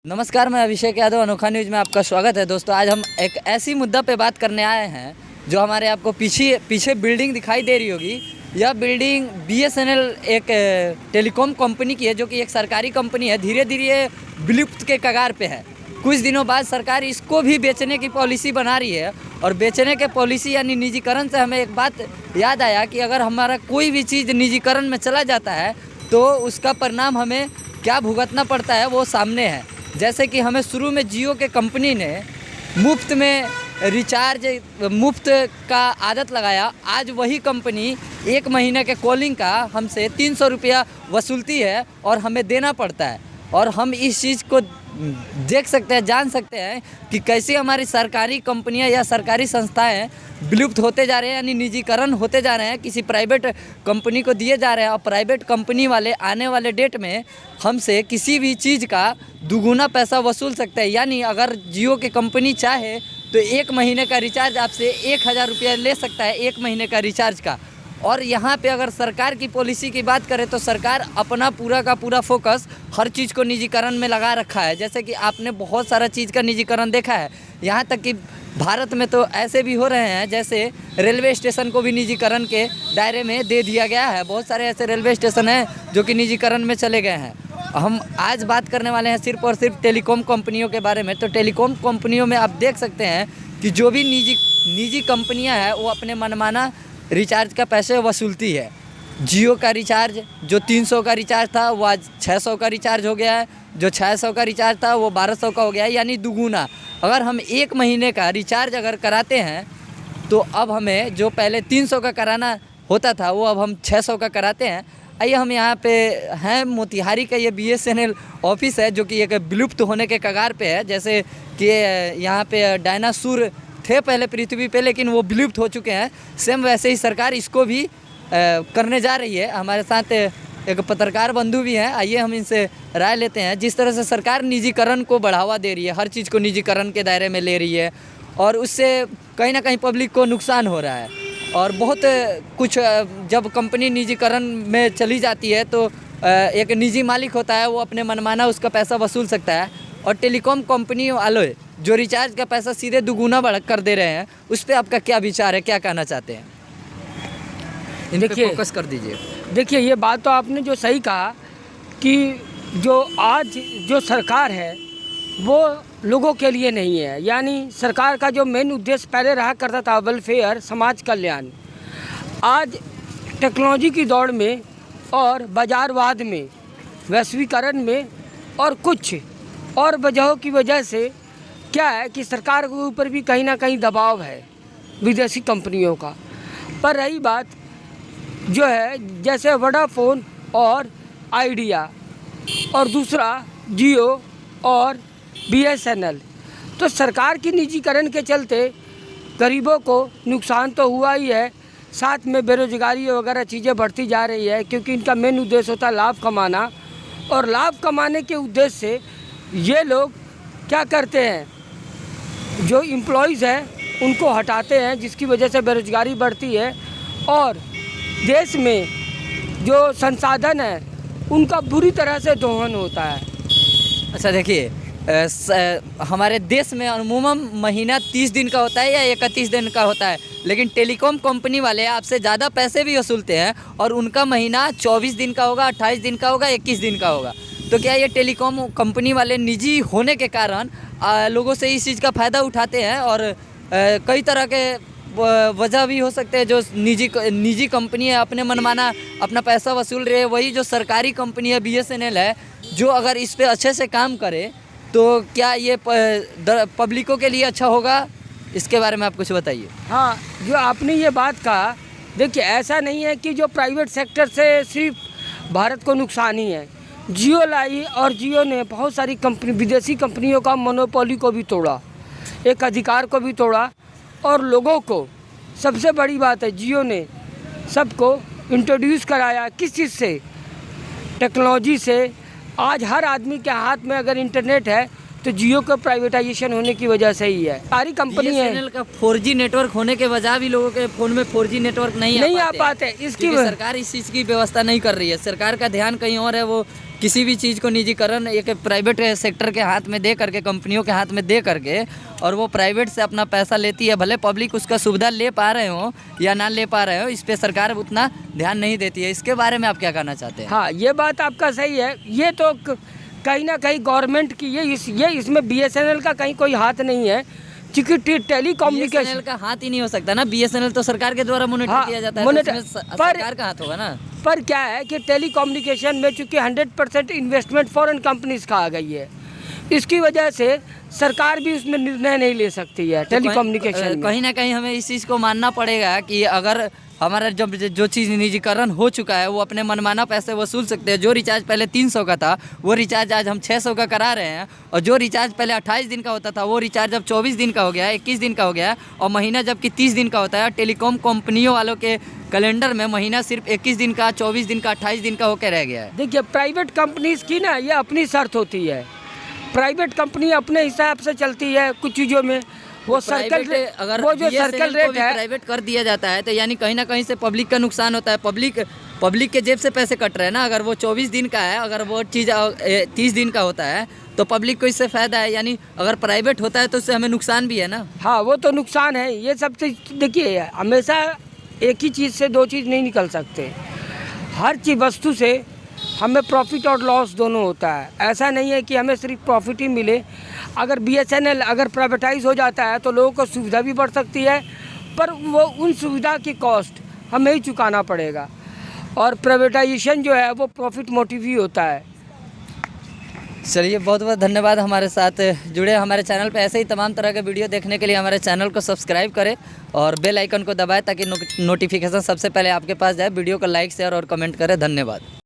नमस्कार, मैं अभिषेक यादव, अनोखा न्यूज़ में आपका स्वागत है। दोस्तों, आज हम एक ऐसी मुद्दा पे बात करने आए हैं जो हमारे आपको पीछे बिल्डिंग दिखाई दे रही होगी। यह बिल्डिंग बीएसएनएल एक टेलीकॉम कंपनी की है, जो कि एक सरकारी कंपनी है। धीरे धीरे ये विलुप्त के कगार पे है। कुछ दिनों बाद सरकार इसको भी बेचने की पॉलिसी बना रही है। और बेचने के पॉलिसी यानी निजीकरण से हमें एक बात याद आया कि अगर हमारा कोई भी चीज़ निजीकरण में चला जाता है तो उसका परिणाम हमें क्या भुगतना पड़ता है वो सामने है। जैसे कि हमें शुरू में जियो के कंपनी ने मुफ्त में रिचार्ज मुफ्त का आदत लगाया। आज वही कंपनी एक महीने के कॉलिंग का हमसे 300 रुपया वसूलती है और हमें देना पड़ता है। और हम इस चीज़ को देख सकते हैं, जान सकते हैं कि कैसे हमारी सरकारी कंपनियां या सरकारी संस्थाएं विलुप्त होते जा रहे हैं, यानी निजीकरण होते जा रहे हैं, किसी प्राइवेट कंपनी को दिए जा रहे हैं। और प्राइवेट कंपनी वाले आने वाले डेट में हमसे किसी भी चीज़ का दुगुना पैसा वसूल सकते हैं। यानी अगर जियो की कंपनी चाहे तो एक महीने का रिचार्ज आपसे 1000 रुपया ले सकता है, एक महीने का रिचार्ज का। और यहाँ पे अगर सरकार की पॉलिसी की बात करें तो सरकार अपना पूरा का पूरा फोकस हर चीज़ को निजीकरण में लगा रखा है। जैसे कि आपने बहुत सारा चीज़ का निजीकरण देखा है। यहाँ तक कि भारत में तो ऐसे भी हो रहे हैं, जैसे रेलवे स्टेशन को भी निजीकरण के दायरे में दे दिया गया है। बहुत सारे ऐसे रेलवे स्टेशन हैं जो कि निजीकरण में चले गए हैं। हम आज बात करने वाले हैं सिर्फ और सिर्फ टेलीकॉम कंपनियों के बारे में। तो टेलीकॉम कंपनियों में आप देख सकते हैं कि जो भी निजी कंपनियां हैं वो अपने मनमाना रिचार्ज का पैसे वसूलती है। जियो का रिचार्ज जो 300 का रिचार्ज था वो आज 600 का रिचार्ज हो गया है। जो 600 का रिचार्ज था वो 1200 का हो गया है, यानी दुगुना। अगर हम एक महीने का रिचार्ज अगर कराते हैं तो अब हमें जो पहले 300 का कराना होता था वो अब हम 600 का कराते हैं। आइए, हम यहाँ पे हैं मोतिहारी का ये बीएसएनएल ऑफिस है, जो कि एक विलुप्त होने के कगार पे है। जैसे कि यहाँ पे डायनासोर थे पहले पृथ्वी पे, लेकिन वो विलुप्त हो चुके हैं। सेम वैसे ही सरकार इसको भी करने जा रही है। हमारे साथ एक पत्रकार बंधु भी हैं, आइए हम इनसे राय लेते हैं। जिस तरह से सरकार निजीकरण को बढ़ावा दे रही है, हर चीज़ को निजीकरण के दायरे में ले रही है, और उससे कहीं ना कहीं पब्लिक को नुकसान हो रहा है। और बहुत कुछ जब कंपनी निजीकरण में चली जाती है तो एक निजी मालिक होता है, वो अपने मनमाना उसका पैसा वसूल सकता है। और टेलीकॉम कंपनी वाले जो रिचार्ज का पैसा सीधे दुगुना बढ़ कर दे रहे हैं, उस पर आपका क्या विचार है, क्या कहना चाहते हैं? इन पे फोकस कर दीजिए। देखिए, ये बात तो आपने जो सही कहा कि जो आज जो सरकार है वो लोगों के लिए नहीं है। यानी सरकार का जो मेन उद्देश्य पहले रहा करता था वेलफेयर, समाज कल्याण, आज टेक्नोलॉजी की दौड़ में और बाजारवाद में, वैश्वीकरण में और कुछ और वजहों की वजह से क्या है कि सरकार के ऊपर भी कहीं ना कहीं दबाव है विदेशी कंपनियों का। पर रही बात जो है, जैसे वोडाफोन और आइडिया और दूसरा जियो और बीएसएनएल, तो सरकार की निजीकरण के चलते गरीबों को नुकसान तो हुआ ही है, साथ में बेरोजगारी वगैरह चीज़ें बढ़ती जा रही है। क्योंकि इनका मेन उद्देश्य होता है लाभ कमाना, और लाभ कमाने के उद्देश्य से ये लोग क्या करते हैं, जो एम्प्लॉयज़ हैं उनको हटाते हैं, जिसकी वजह से बेरोजगारी बढ़ती है और देश में जो संसाधन है उनका बुरी तरह से दोहन होता है। अच्छा, देखिए, हमारे देश में अमूमन महीना 30 दिन का होता है या 31 दिन का होता है, लेकिन टेलीकॉम कंपनी वाले आपसे ज़्यादा पैसे भी वसूलते हैं और उनका महीना 24 दिन का होगा, 28 दिन का होगा, 21 दिन का होगा। तो क्या ये टेलीकॉम कंपनी वाले निजी होने के कारण लोगों से इस चीज़ का फ़ायदा उठाते हैं? और कई तरह के वजह भी हो सकते हैं। जो निजी कंपनी है अपने मनमाना अपना पैसा वसूल रही है, वही जो सरकारी कंपनी है बीएसएनएल है, जो अगर इस पे अच्छे से काम करे तो क्या ये पब्लिकों के लिए अच्छा होगा? इसके बारे में आप कुछ बताइए। हाँ, जो आपने ये बात कहा, देखिए ऐसा नहीं है कि जो प्राइवेट सेक्टर से सिर्फ भारत को नुकसान ही है। जियो लाई और जियो ने बहुत सारी कंपनी, विदेशी कंपनियों का मोनोपोली को भी तोड़ा, एक अधिकार को भी तोड़ा, और लोगों को, सबसे बड़ी बात है, जियो ने सबको इंट्रोड्यूस कराया किस चीज़ से, टेक्नोलॉजी से। आज हर आदमी के हाथ में अगर इंटरनेट है तो जियो का प्राइवेटाइजेशन होने की वजह से ही है। सारी कंपनी है का 4G नेटवर्क होने के वजह भी लोगों के फ़ोन में 4G नेटवर्क नहीं आ पाते। इसकी सरकार इस चीज़ की व्यवस्था नहीं कर रही है। सरकार का ध्यान कहीं और है, वो किसी भी चीज़ को निजीकरण एक प्राइवेट सेक्टर के हाथ में दे करके, कंपनियों के हाथ में दे करके, और वो प्राइवेट से अपना पैसा लेती है, भले पब्लिक उसका सुविधा ले पा रहे हो या ना ले पा रहे हो, इस पर सरकार उतना ध्यान नहीं देती है। इसके बारे में आप क्या कहना चाहते हैं? हाँ, ये बात आपका सही है। ये तो कहीं ना कहीं गवर्नमेंट की इसमें BSNL का कहीं कोई हाथ नहीं है, क्योंकि टेलीकम्युनिकेशन BSNL का हाथ ही नहीं हो सकता ना। BSNL तो सरकार के द्वारा मॉनिटर हाँ, किया जाता है, मॉनिटर- तो इसमें पर- सरकार का हाथ होगा ना। पर क्या है कि टेलीकम्युनिकेशन में चूँकि 100% इन्वेस्टमेंट फॉरेन कंपनीज का आ गई है, इसकी वजह से सरकार भी उसमें निर्णय नहीं ले सकती है टेलीकम्युनिकेशन में। कहीं ना कहीं हमें इस चीज़ को मानना पड़ेगा कि अगर हमारा जो चीज़ निजीकरण हो चुका है, वो अपने मनमाना पैसे वसूल सकते हैं। जो रिचार्ज पहले 300 का था, वो रिचार्ज आज हम 600 का करा रहे हैं, और जो रिचार्ज पहले 28 दिन का होता था, वो रिचार्ज अब 24 दिन का हो गया है, 21 दिन का हो गया है, और महीना जबकि 30 दिन का होता है। टेलीकॉम कंपनियों वालों के कैलेंडर में महीना सिर्फ 21 दिन का, 24 दिन का, 28 दिन का होकर रह गया है। देखिए, प्राइवेट कंपनीज की ना ये अपनी शर्त होती है। प्राइवेट कंपनी अपने हिसाब से चलती है कुछ चीज़ों में। वो सर्कल रेट, अगर वो जो सर्कल रेट है, प्राइवेट कर दिया जाता है, तो यानी कहीं ना कहीं से पब्लिक का नुकसान होता है। पब्लिक के जेब से पैसे कट रहे हैं ना। अगर वो 24 दिन का है, अगर वो चीज़ 30 दिन का होता है, तो पब्लिक को इससे फ़ायदा है। यानी अगर प्राइवेट होता है तो उससे हमें नुकसान भी है ना। हाँ, वो तो नुकसान है। ये सब चीज़ देखिए, हमेशा एक ही चीज़ से दो चीज़ नहीं निकल सकते। हर चीज़ वस्तु से हमें प्रॉफिट और लॉस दोनों होता है। ऐसा नहीं है कि हमें सिर्फ प्रॉफिट ही मिले। अगर BSNL अगर प्राइवेटाइज हो जाता है तो लोगों को सुविधा भी बढ़ सकती है, पर वो उन सुविधा की कॉस्ट हमें ही चुकाना पड़ेगा। और प्राइवेटाइजेशन जो है वो प्रॉफिट मोटिव ही होता है। चलिए, बहुत बहुत धन्यवाद हमारे साथ जुड़े। हमारे चैनल पे ऐसे ही तमाम तरह के वीडियो देखने के लिए हमारे चैनल को सब्सक्राइब करें और बेल आइकन को दबाएं, ताकि नोटिफिकेशन सबसे पहले आपके पास जाए। वीडियो को लाइक, शेयर और कमेंट करें। धन्यवाद।